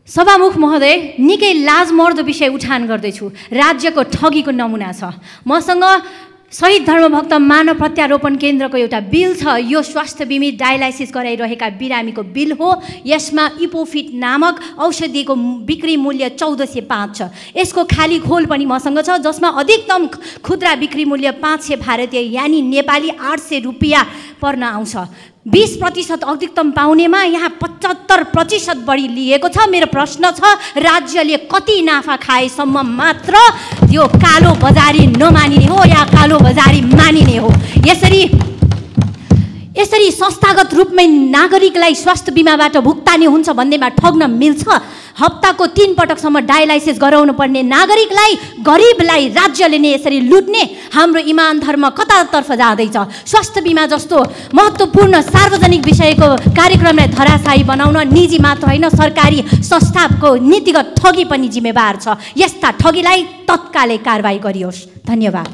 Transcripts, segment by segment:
सभामुख महोदय, निकै लाजमर्दो विषय उठान गर्दैछु। राज्यको ठगीको नमुना छ। मसँग शहीद धर्मभक्त मानव प्रत्यारोपण केन्द्रको एउटा बिल छ। यो स्वास्थ्य बिमी डायलाइसिस गराइरहेका बिरामीको बिल हो। यसमा इपोफिट नामक औषधिको बिक्री मूल्य 1405 छ। यसको खाली घोल पनि मसँग छ, जसमा अधिकतम खुद्रा बिक्री मूल्य 500 भारतीय यानि नेपाली 800 रुपियाँ पर्न आउँछ। 20% अधिकतम पाउनेमा यहाँ 75% बढी लिएको छ। मेरो प्रश्न छ, राज्यले कति नाफा खाएसम्म मात्र यो कालो बजारी नमानिने हो या कालो बजारी मानिने हो? यसरी संस्थागत रूपमै नागरिकलाई स्वास्थ्य बिमाबाट भुक्तानी हुन्छ भन्नेमा ठग्न मिल्छ? हप्ताको 3 पटकसम्म डायलाइसिस गराउनु पर्ने नागरिकलाई, गरिबलाई राज्यले नै यसरी लुट्ने? हाम्रो इमान धर्म कतातर्फ जाँदैछ? स्वास्थ्य बिमा जस्तो महत्त्वपूर्ण सार्वजनिक विषयको कार्यक्रमलाई धराशायी बनाउन निजी मात्र होइन, सरकारी संस्थाको नीतिगत ठगी पनि जिम्मेवार छ। यस्ता ठगीलाई तत्कालै कारबाही गरियोस्। धन्यवाद।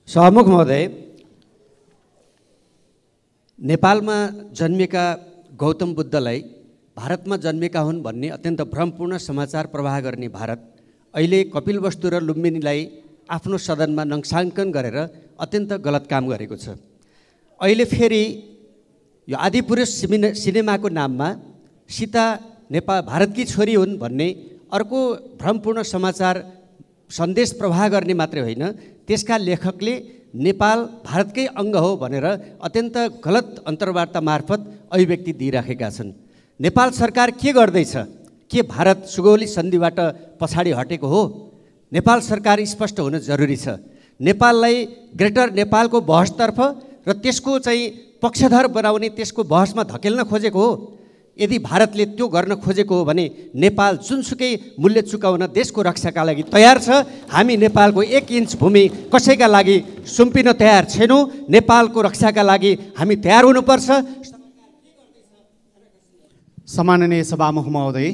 सभामुख महोदय, नेपालमा जन्मेका गौतम बुद्धलाई भारतमा जन्मेका हुन् भन्ने अत्यन्त भ्रमपूर्ण समाचार प्रवाह गर्ने भारत अहिले कपिलवस्तु र लुम्बिनीलाई आफ्नो सदनमा नक्साङ्कन गरेर अत्यन्त गलत काम गरेको छ। अहिले फेरि यो आदिपुरुष सिनेमाको नाममा सीता भारतकी छोरी हुन् भन्ने अर्को भ्रमपूर्ण समाचार सन्देश प्रवाह गर्ने मात्रै होइन, त्यसका लेखकले नेपाल भारतकै अङ्ग हो भनेर अत्यन्त गलत अन्तर्वार्ता मार्फत अभिव्यक्ति दिइराखेका छन्। नेपाल सरकार के गर्दैछ? के भारत सुगौली सन्धिबाट पछाडि हटेको हो? नेपाल सरकार स्पष्ट हुन जरुरी छ। नेपाललाई ग्रेटर नेपालको बहसतर्फ र त्यसको चाहिँ पक्षधर बनाउने, त्यसको बहसमा धकेल्न खोजेको हो? यदि भारतले त्यो गर्न खोजेको हो भने नेपाल जुनसुकै मूल्य चुकाउन देशको रक्षाका लागि तयार छ। हामी नेपालको 1 इन्च भूमि कसैका लागि सुम्पिन तयार छैनौँ। नेपालको रक्षाका लागि हामी तयार हुनुपर्छ। सम्माननीय सभामुख महोदय,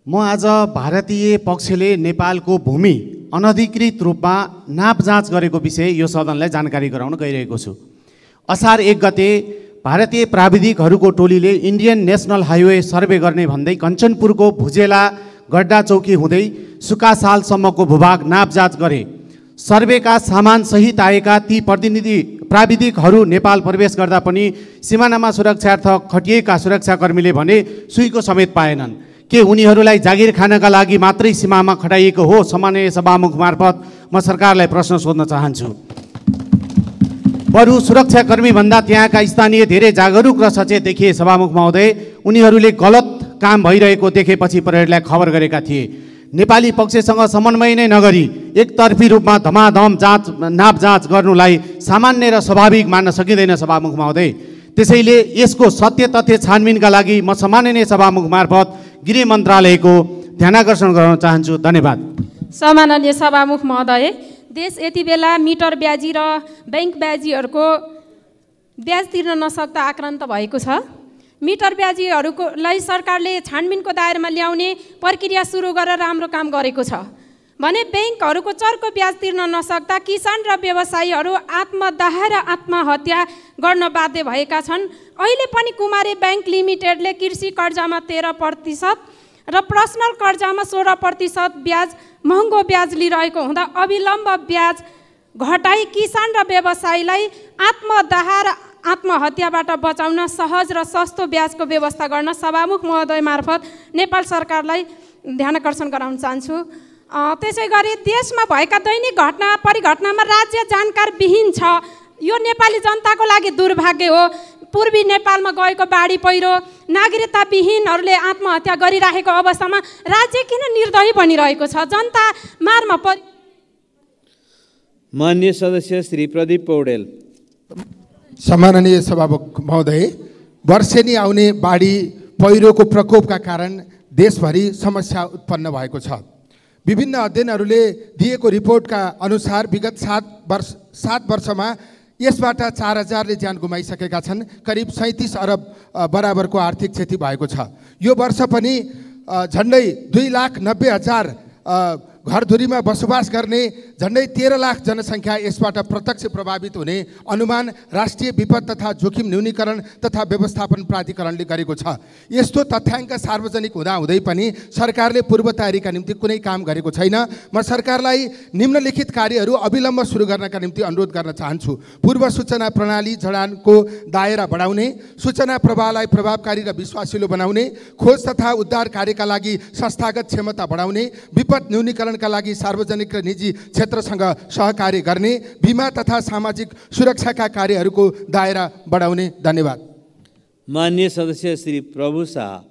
म आज भारतीय पक्षले नेपालको भूमि अनधिकृत रूपमा नाप जाँच गरेको विषय यो सदनलाई जानकारी गराउन गइरहेको छु। असार 1 गते भारतीय प्राविधिकहरूको टोलीले इन्डियन नेसनल हाइवे सर्वे गर्ने भन्दै कञ्चनपुरको भुजेला गड्डा चौकी हुँदै सुकासालसम्मको भूभाग नापजाँच गरे। सर्वेका सामान सहित आएका ती प्राविधिकहरू नेपाल प्रवेश गर्दा पनि सिमानामा सुरक्षार्थ खटिएका सुरक्षाकर्मीले भने सुईको समेत पाएनन्। के उनीहरूलाई जागिर खानका लागि मात्रै सीमामा खटाइएको हो? सम्माननीय सभामुख मार्फत म सरकारलाई प्रश्न सोध्न चाहन्छु। बरु सुरक्षाकर्मी भन्दा त्यहाँका स्थानीय धेरै जागरुक र सचेत देखिए। सभामुख महोदय, उनीहरूले गलत काम भइरहेको देखेपछि प्रहरीलाई खबर गरेका थिए। नेपाली पक्षसँग समन्वय नै नगरी एकतर्फी रूपमा धमाधम नाप जाँच गर्नुलाई सामान्य र स्वाभाविक मान्न सकिँदैन। सभामुख महोदय, त्यसैले यसको सत्य तथ्य छानबिनका लागि म सम्माननीय सभामुख मार्फत गृह मन्त्रालयको ध्यानाकर्षण गराउन चाहन्छु। धन्यवाद। सम्माननीय सभामुख महोदय, देश यति बेला मिटर ब्याजी र बैंक ब्याजीहरूको ब्याज तिर्न नसक्दा आक्रान्त भएको छ। मिटर ब्याजीहरूलाई सरकारले छानबिनको दायरामा ल्याउने प्रक्रिया सुरु गरेर राम्रो काम गरेको छ भने ब्याङ्कहरूको चर्को ब्याज तिर्न नसक्दा किसान र व्यवसायीहरू आत्मदाह र आत्महत्या गर्न बाध्य भएका छन्। अहिले पनि कुमारी ब्याङ्क लिमिटेडले कृषि कर्जामा 13% र पर्सनल कर्जामा 16% ब्याज महँगो ब्याज लिइरहेको हुँदा अविलम्ब ब्याज घटाई किसान र व्यवसायीलाई आत्मदाह र आत्महत्याबाट बचाउन सहज र सस्तो ब्याजको व्यवस्था गर्न सभामुख महोदय मार्फत नेपाल सरकारलाई ध्यानाकर्षण गराउन चाहन्छु। त्यसै गरी देशमा भएका दैनिक घटना परिघटनामा राज्य जानकार विहीन छ। यो नेपाली जनताको लागि दुर्भाग्य हो। पूर्वी नेपालमा गएको बाढी पहिरो, नागरिकता विहीनहरूले आत्महत्या गरिरहेको अवस्थामा राज्य किन निर्दयी बनिरहेको छ? जनता मारमा मान्य सदस्य श्री प्रदीप पौडेल। सम्माननीय सभामुख महोदय, वर्षेनी आउने बाढी पहिरोको प्रकोपका कारण देशभरि समस्या उत्पन्न भएको छ। विभिन्न अध्ययनहरूले दिएको रिपोर्टका अनुसार विगत 7 वर्षमा यसबाट 4000ले ज्यान गुमाइसकेका छन्। करिब 37 अरब बराबरको आर्थिक क्षति भएको छ। यो वर्ष पनि झन्डै 2,90,000 घरधुरीमा बसोबास गर्ने झन्डै 13 लाख जनसङ्ख्या यसबाट प्रत्यक्ष प्रभावित हुने अनुमान राष्ट्रिय विपद तथा जोखिम न्यूनीकरण तथा व्यवस्थापन प्राधिकरणले गरेको छ। यस्तो तथ्याङ्क सार्वजनिक हुँदाहुँदै पनि सरकारले पूर्व तयारीका निम्ति कुनै काम गरेको छैन। म सरकारलाई निम्नलिखित कार्यहरू अविलम्ब सुरु गर्नका निम्ति अनुरोध गर्न चाहन्छु। पूर्व सूचना प्रणाली जडानको दायरा बढाउने, सूचना प्रवाहलाई प्रभावकारी र विश्वासिलो बनाउने, खोज तथा उद्धार कार्यका लागि संस्थागत क्षमता बढाउने, विपद न्यूनीकरणका लागि सार्वजनिक र निजी क्षेत्रसँग सहकार्य गर्ने, बीमा तथा सामाजिक सुरक्षाका कार्यहरूको दायरा बढाउने। धन्यवाद। माननीय सदस्य श्री प्रभु शाह।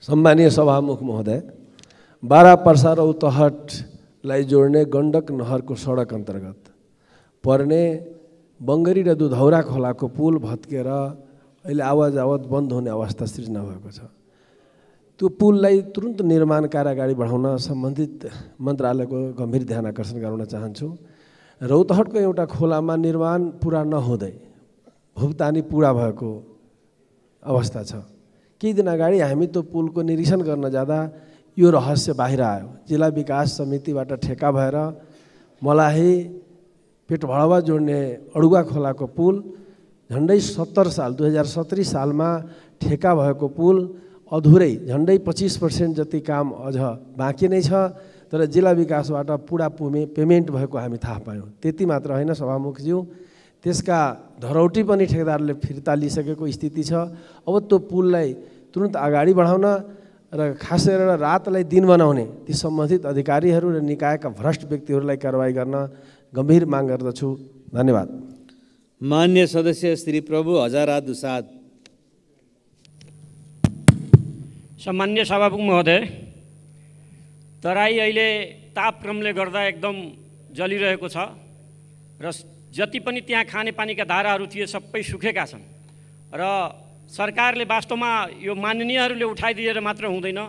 सम्मानीय सभामुख महोदय, बारा पर्सा र उतहटलाई जोड्ने गण्डक नहरको सडक अन्तर्गत पर्ने बङ्गरी र दुधौरा खोलाको पुल भत्केर अहिले आवाज बन्द हुने अवस्था सृजना भएको छ। त्यो पुललाई तुरुन्त निर्माण कार्य अगाडि बढाउन सम्बन्धित मन्त्रालयको गम्भीर ध्यान आकर्षण गराउन चाहन्छु। रौतहटको एउटा खोलामा निर्माण पुरा नहुँदै भुक्तानी पुरा भएको अवस्था छ। केही दिन अगाडि हामी त्यो पुलको निरीक्षण गर्न जाँदा यो रहस्य बाहिर आयो। जिल्ला विकास समितिबाट ठेक्का भएर मलाही पेटभडवा जोड्ने अडुवा खोलाको पुल झन्डै 2017 सालमा ठेक्का भएको पुल अधुरै झन्डै 25% जति काम अझ बाँकी नै छ। तर जिल्ला विकासबाट पुरा पेमेन्ट भएको हामी थाहा पायौँ। त्यति मात्र होइन सभामुखज्यू, त्यसका धरौटी पनि ठेकेदारले फिर्ता लिइसकेको स्थिति छ। अब त्यो पुललाई तुरुन्त अगाडि बढाउन र खास गरेर रातलाई दिन बनाउने ती सम्बन्धित अधिकारीहरू र निकायका भ्रष्ट व्यक्तिहरूलाई कारवाही गर्न गम्भीर माग गर्दछु। धन्यवाद। मान्य सदस्य श्री प्रभु हजारा दुसाद। सम्मान्य सभामुख महोदय, तराई अहिले तापक्रमले गर्दा एकदम जलिरहेको छ र जति पनि त्यहाँ खानेपानीका धाराहरू थिए सबै सुकेका छन् र सरकारले वास्तवमा यो माननीयहरूले उठाइदिएर मात्र हुँदैन,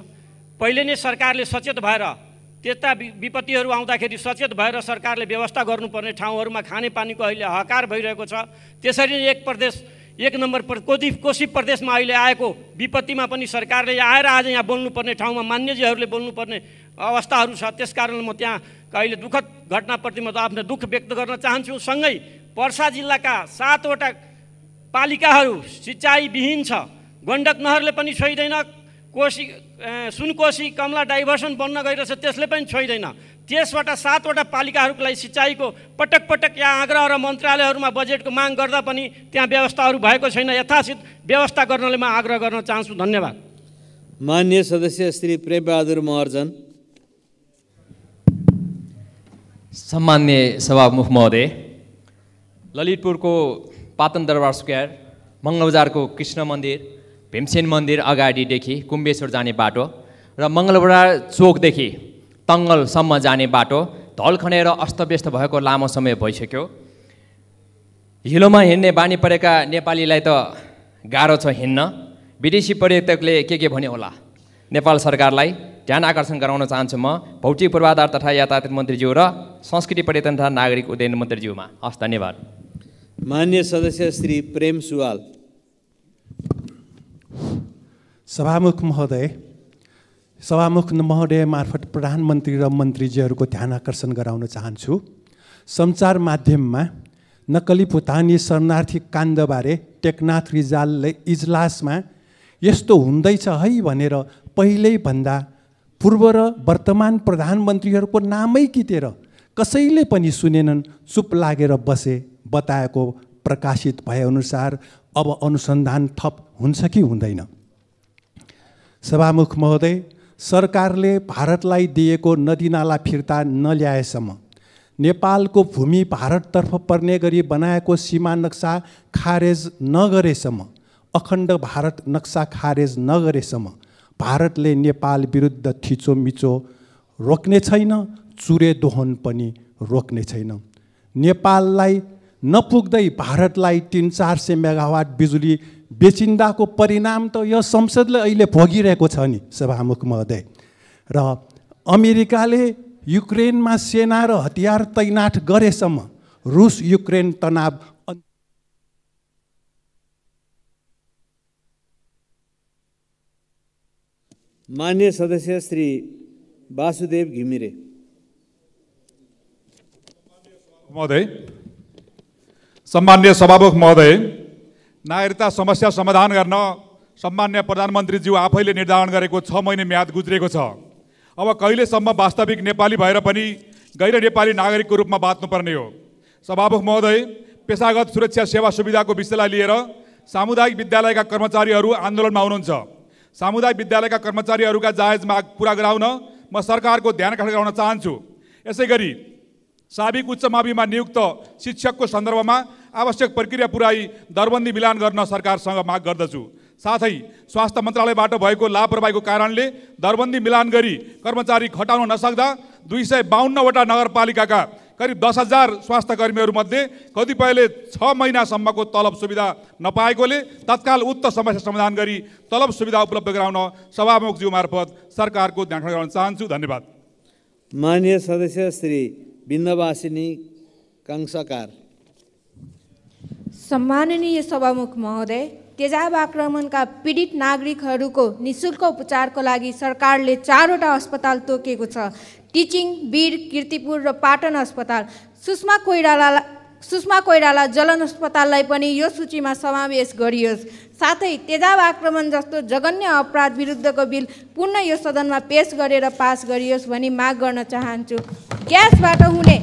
पहिले नै सरकारले सचेत भएर त्यस्ता विपत्तिहरू आउँदाखेरि सचेत भएर सरकारले व्यवस्था गर्नुपर्ने ठाउँहरूमा खानेपानीको अहिले हाहाकार भइरहेको छ। त्यसरी नै एक नम्बर कोशी प्रदेशमा अहिले आएको विपत्तिमा पनि सरकारले आएर आज यहाँ बोल्नुपर्ने ठाउँमा मान्यजीहरूले बोल्नुपर्ने अवस्थाहरू छ। त्यसकारण म त्यहाँ अहिले दुःखद घटनाप्रति म आफ्नो दुःख व्यक्त गर्न चाहन्छु। सँगै पर्सा जिल्लाका 7 वटा पालिकाहरू सिँचाइविहीन छ। गण्डक नहरले पनि छोइदैन, सुनकोशी कमला डाइभर्सन बन्न गइरहेछ त्यसले पनि छोइदैन। त्यसबाट 7 वटा पालिकाहरूको लागि सिँचाइको पटक पटक यहाँ आग्रह र मन्त्रालयहरूमा बजेटको माग गर्दा पनि त्यहाँ व्यवस्थाहरू भएको छैन। यथाचित व्यवस्था गर्नले म आग्रह गर्न चाहन्छु। धन्यवाद। मान्य सदस्य श्री प्रेमबहादुर महर्जन। सम्मान्य सभामुख महोदय, ललितपुरको पाटन दरबार स्क्वायर, मङ्गलबजारको कृष्ण मन्दिर, भीमसेन मन्दिर अगाडिदेखि कुम्बेश्वर जाने बाटो र मङ्गलबजार चोकदेखि तङ्गलसम्म जाने बाटो ढल खनेर अस्तव्यस्त भएको लामो समय भइसक्यो। हिलोमा हिँड्ने बानी परेका नेपालीलाई त गाह्रो छ हिँड्न। विदेशी पर्यटकले के भने होला। नेपाल सरकारलाई ध्यान आकर्षण गराउन चाहन्छु म भौतिक पूर्वाधार तथा यातायात मन्त्रीज्यू र संस्कृति पर्यटन तथा नागरिक उड्डयन मन्त्रीज्यूमा। हस्, धन्यवाद। मान्य सदस्य श्री प्रेम सुवाल। सभामुख महोदय मार्फत प्रधानमन्त्री र मन्त्रीजीहरूको ध्यान आकर्षण गराउन चाहन्छु। सञ्चार माध्यममा नक्कली भुटानी शरणार्थी काण्डबारे टेकनाथ रिजालले इजलासमा यस्तो हुँदैछ है भनेर पहिल्यै भन्दा पूर्व र वर्तमान प्रधानमन्त्रीहरूको नामै किटेर कसैले पनि सुनेनन्, चुप लागेर बताएको प्रकाशित भएअनुसार अब अनुसन्धान थप हुन्छ कि हुँदैन? सभामुख महोदय, सरकारले भारतलाई दिएको नदीनाला फिर्ता नल्याएसम्म, नेपालको भूमि भारततर्फ पर्ने गरी बनाएको सीमा नक्सा खारेज नगरेसम्म, अखण्ड भारत नक्सा खारेज नगरेसम्म भारतले नेपाल विरुद्ध थिचोमिचो रोक्ने छैन, चुरे दोहन पनि रोक्ने छैन। नेपाललाई नपुग्दै भारतलाई 300-400 मेगावाट बिजुली बेचिन्दाको परिणाम त यो संसदले अहिले भोगिरहेको छ नि सभामुख महोदय। र अमेरिकाले युक्रेनमा सेना र हतियार तैनाथ गरेसम्म रुस युक्रेन तनाव मान्य सदस्य श्री वासुदेव घिमिरे। महोदय, सम्मान्य सभामुख महोदय, नागरिकता समस्या समाधान गर्न सम्मान्य प्रधानमन्त्रीज्यू आफैले निर्धारण गरेको 6 महिने म्याद गुज्रेको छ। अब कहिलेसम्म वास्तविक नेपाली भएर पनि गैर नेपाली नागरिकको रूपमा बाँच्नुपर्ने हो? सभामुख महोदय, पेशागत सुरक्षा सेवा सुविधाको विषयलाई लिएर सामुदायिक विद्यालयका कर्मचारीहरू आन्दोलनमा हुनुहुन्छ। सामुदायिक विद्यालयका कर्मचारीहरूका जायज माग पूरा गराउन म सरकारको ध्यान आकर्षण गराउन चाहन्छु। यसैगरी साबिक उच्च माविमा नियुक्त शिक्षकको सन्दर्भमा आवश्यक प्रक्रिया पुराई दरबन्दी मिलान गर्न सरकारसँग माग गर्दछु। साथै स्वास्थ्य मन्त्रालयबाट भएको लापरवाहीको कारणले दरबन्दी मिलान गरी कर्मचारी खटाउन नसक्दा 252वटा नगरपालिकाका करिब 10,000 स्वास्थ्य कर्मीहरूमध्ये कतिपयले 6 महिनासम्मको तलब सुविधा नपाएकोले तत्काल उक्त समस्या समाधान गरी तलब सुविधा उपलब्ध गराउन सभामुखज्यू मार्फत सरकारको ध्यान आकर्षण गर्न चाहन्छु। धन्यवाद। माननीय सदस्य श्री बिन्दवासिनी काङ्साकार। सम्माननीय सभामुख महोदय, तेजाब आक्रमणका पीडित नागरिकहरूको निःशुल्क उपचारको लागि सरकारले 4वटा अस्पताल तोकेको छ। टिचिङ, वीर, कीर्तिपुर र पाटन अस्पताल। सुषमा कोइराला जलन अस्पताललाई पनि यो सूचीमा समावेश गरियोस्। साथै तेजाब आक्रमण जस्तो जघन्य अपराध विरुद्धको बिल पुनः यो सदनमा पेश गरेर पास गरियोस् भनी माग गर्न चाहन्छु। ग्यासबाट हुने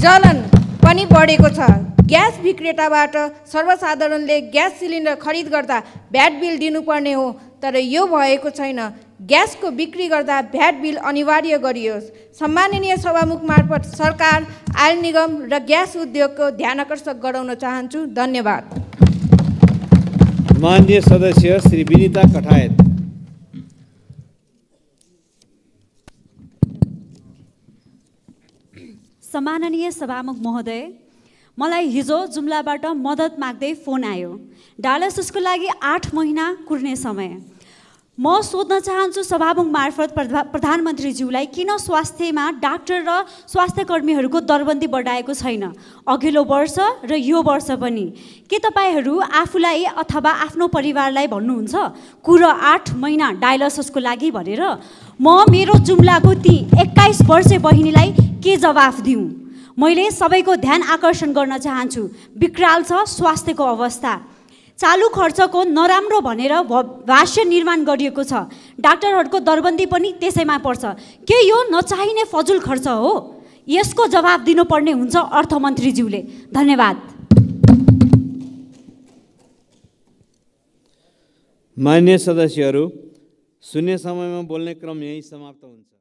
जलन पनि बढेको छ। ग्यास विक्रेताबाट सर्वसाधारणले ग्यास सिलिन्डर खरिद गर्दा भ्याट बिल दिनुपर्ने हो, तर यो भएको छैन। ग्यासको बिक्री गर्दा भ्याट बिल अनिवार्य गरियोस्। सम्माननीय सभामुख मार्फत सरकार, आयल निगम र ग्यास उद्योगको ध्यान आकर्षण गराउन चाहन्छु। धन्यवाद। माननीय सदस्य श्री विनिता कठायत। सम्माननीय सभामुख महोदय, मलाई हिजो जुम्लाबाट मद्दत माग्दै फोन आयो। डायलिसिसको लागि 8 महिना कुर्ने समय। म सोध्न चाहन्छु सभामुख मार्फत प्रधानमन्त्रीज्यूलाई किन स्वास्थ्यमा डाक्टर र स्वास्थ्य कर्मीहरूको दरबन्दी बढाएको छैन अघिल्लो वर्ष र यो वर्ष पनि? के तपाईँहरू आफूलाई अथवा आफ्नो परिवारलाई भन्नुहुन्छ कुरो 8 महिना डायलिसिसको लागि भनेर? म मेरो जुम्लाको ती 21 वर्षे बहिनीलाई के जवाफ दिउँ? मैले सबैको ध्यान आकर्षण गर्न चाहन्छु। विकराल छ स्वास्थ्यको अवस्था। चालु खर्चको नराम्रो भनेर भाष्य निर्माण गरिएको छ। डाक्टरहरूको दरबन्दी पनि त्यसैमा पर्छ। के यो नचाहिने फजुल खर्च हो? यसको जवाफ दिनुपर्ने हुन्छ अर्थमन्त्रीज्यूले। धन्यवाद। मान्य सदस्यहरू, शून्य समयमा बोल्ने क्रम यही समाप्त हुन्छ।